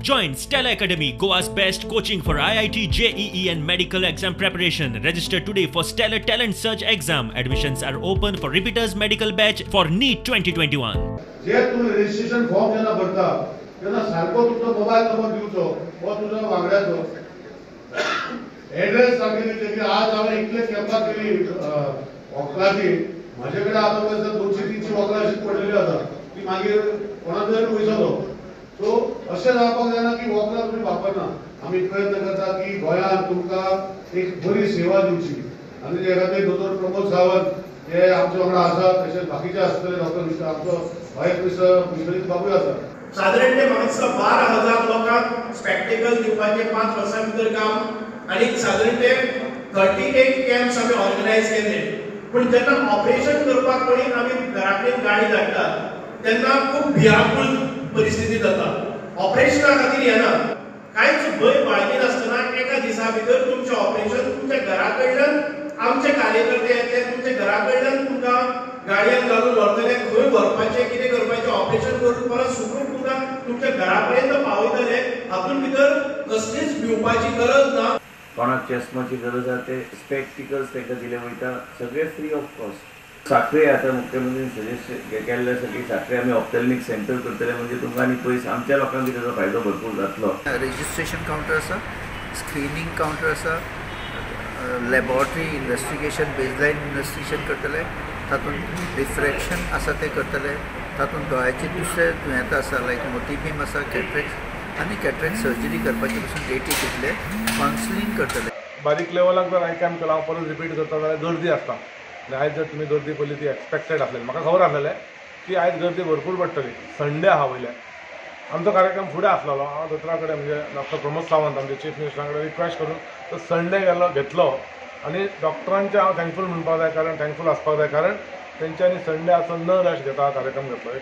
Join Stella Academy, Goa's best coaching for IIT, JEE and medical exam preparation. Register today for Stellar Talent Search exam. Admissions are open for repeaters medical batch for NEET 2021. जे तुम्ही registration form जेव्हा भरता तेव्हा सारखो तुमचा mobile number दिवचो व तुझा वांगड्याचो एड्रेस सांगितले की आज आम्ही इतले कॅम्पा केली वकलाची माझ्याकडे आता पर्यंत 200-300 वकला अशी पडलेली आसा की मागीर कोणाक तरी वयसलो सो अशें जावपाक जायना की वकला तुमी वापरना आमी प्रयत्न करता की गोंयांत तुमकां एक बरी सेवा दिवची आनी जे खातीर दोतोर प्रमोद सावंत हे आमचे वांगडा आसा तशेंच बाकीचे आसतले डॉक्टर आमचो वायफ मिस्टर विश्वजीत बाबूय आसा साधारण ते म्हाका 12,000 लोकांक स्पेक्टिकल दिवपाचे 5 वर्सां भितर काम आनी साधारण ते 38 कॅम्प्स आमी ऑर्गनायज केले पण जेन्ना ऑपरेशन करपाक कोणी आमी घराकडेन गाडी धाडटात तेन्ना खूब भिरांकूळ परिस्थिती जाता ऑपरेशना खातीर येना कांयच भंय बाळगिनासतना एका दिसा भितर तुमचें ऑपरेशन तुमच्या घरा कडल्यान आमचे कार्यकर्ते येतले तुमच्या घरा कडल्यान तुमकां गाडयेन घालून व्हरतले खंय व्हरपाचें कितें करपाचें ऑपरेशन करून परत सुखून तुमकां तुमच्या घरा पर्यंत पावयतले हातूंत भितर कसलीच भिवपाची गरज ना कोणाक चश्माची गरज आसा ते स्पेक्टिकल्स तांकां दिले वयता सगळे फ्री ऑफ कॉस्ट साखळे आता मुख्यमंत्र्यांनी सजेस्ट केल्ले आसा की साखळे आमी ऑप्थॅल्मिक सेंटर करतले म्हणजे तुमकां आनी पयस आमच्या लोकांक ताचो फायदो भरपूर जातलो रजिस्ट्रेशन काउंटर आसा स्क्रीनिंग काउंटर आसा लॅबॉरेटरी इन्वेस्टिगेशन बेजलायन इन्वेस्टिगेशन करतले तातूंत रिफ्रॅक्शन आसा ते करतले तातूंत दोळ्याचे दुसरे दुयेंतां आसा लायक मोतीबीम आसा कॅट्रेक्ट आनी कॅट्रेक्ट सर्जरी करपाचे पसून डेटी घेतले कावन्सिलींग करतले बारीक लेवलाक जर हांवें कॅम्प केला हांव परत रिपीट करता जाल्यार गर्दी आसता आनी आयज जर तुमी गर्दी पयली ती एक्सपेक्टेड आसलेली म्हाका खबर आसलेलें की आयज गर्दी भरपूर पडटली संडे आहा वयले आमचो कार्यक्रम फुडें आसलेलो हांव दोतोरा कडेन म्हणजे डॉक्टर प्रमोद सावंत आमचे चीफ मिनिस्टरा कडेन रिक्वेस्ट करून तो संडे घेतलो आनी डॉक्टरांचे हांव थँकफूल म्हणपाक जाय कारण थँकफूल आसपाक जाय कारण तेंच्यांनी संडे आसून न रश घेता कार्यक्रम घेतलो